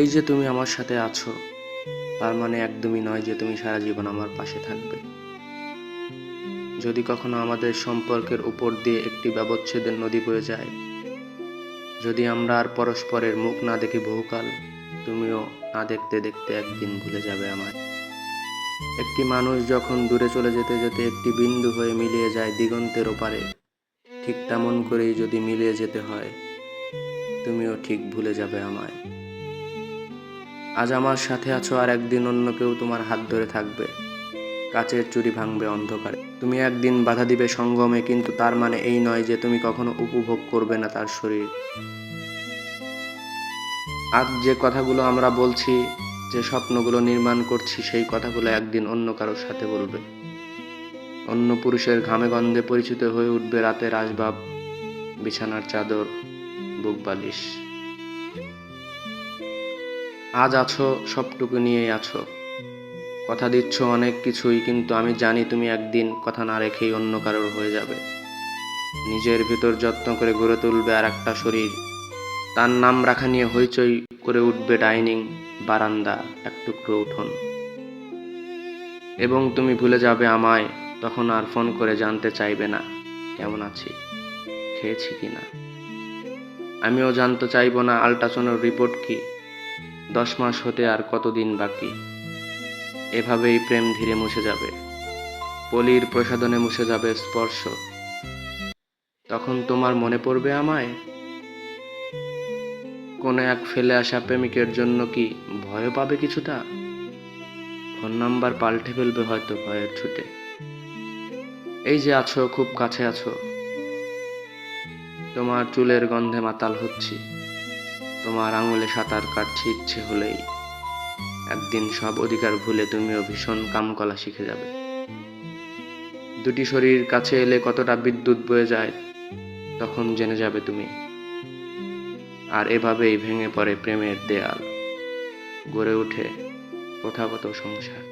এই যে তুমি আমার সাথে আছো, তার মানে একদমই নয় যে তুমি সারা জীবন আমার পাশে থাকবে। যদি কখনো আমাদের সম্পর্কের উপর দিয়ে একটি ব্যবচ্ছেদের নদী বয়ে যায়, যদি আমরা আর পরস্পরের মুখ না দেখি বহুকাল, তুমিও না দেখতে দেখতে একদিন ভুলে যাবে আমায়। একটি মানুষ যখন দূরে চলে যেতে যেতে একটি বিন্দু হয়ে মিলিয়ে যায় দিগন্তের ওপারে, ঠিক তেমন করেই যদি মিলিয়ে যেতে হয়, তুমিও ঠিক ভুলে যাবে আমায়। আজ আমার সাথে আছো, আর একদিন অন্য কেউ তোমার হাত ধরে থাকবে, কাচের চুড়ি ভাঙবে অন্ধকারে। তুমি একদিন বাধা দিবে সঙ্গমে, কিন্তু তার মানে এই নয় যে তুমি কখনো উপভোগ করবে না তার শরীর। আজ যে কথাগুলো আমরা বলছি, যে স্বপ্নগুলো নির্মাণ করছি, সেই কথাগুলো একদিন অন্য কারোর সাথে বলবে। অন্য পুরুষের ঘামে গন্ধে পরিচিত হয়ে উঠবে রাতের আসবাব, বিছানার চাদর, বুক বালিশ। আজ আছো, সবটুকু নিয়েই আছো, কথা দিচ্ছ অনেক কিছুই, কিন্তু আমি জানি তুমি একদিন কথা না রেখেই অন্য কারোর হয়ে যাবে। নিজের ভিতর যত্ন করে গড়ে তুলবে আর একটা শরীর, তার নাম রাখা নিয়ে হইচই করে উঠবে ডাইনিং, বারান্দা, এক টুকরো উঠোন। এবং তুমি ভুলে যাবে আমায়, তখন আর ফোন করে জানতে চাইবে না কেমন আছি, খেয়েছি কিনা। আমিও জানতে চাইবো না আল্ট্রাসাউন্ডের রিপোর্ট কি, 10 মাস হতে আর কতদিন বাকি। এভাবেই প্রেম ধীরে মুছে যাবে, পলির প্রসাধনে মুছে যাবে স্পর্শ। তখন তোমার মনে পড়বে আমায়, কোনো এক ফেলে আসা প্রেমিকের জন্য কি ভয় পাবে কিছুটা, ফোন নাম্বার পাল্টে ফেলবে হয়তো ভয়ের ছুটে। এই যে আছো, খুব কাছে আছো, তোমার চুলের গন্ধে মাতাল হচ্ছি, তোমার আঙুলে সাঁতার কাটছি ইচ্ছে হলেই। একদিন সব অধিকার ভুলে তুমিও ভীষণ কামকলা শিখে যাবে। দুটি শরীর কাছে এলে কতটা বিদ্যুৎ বয়ে যায়, তখন জেনে যাবে তুমি। আর এভাবেই ভেঙে পড়ে প্রেমের দেয়াল, গড়ে ওঠে প্রথাগত সংসার।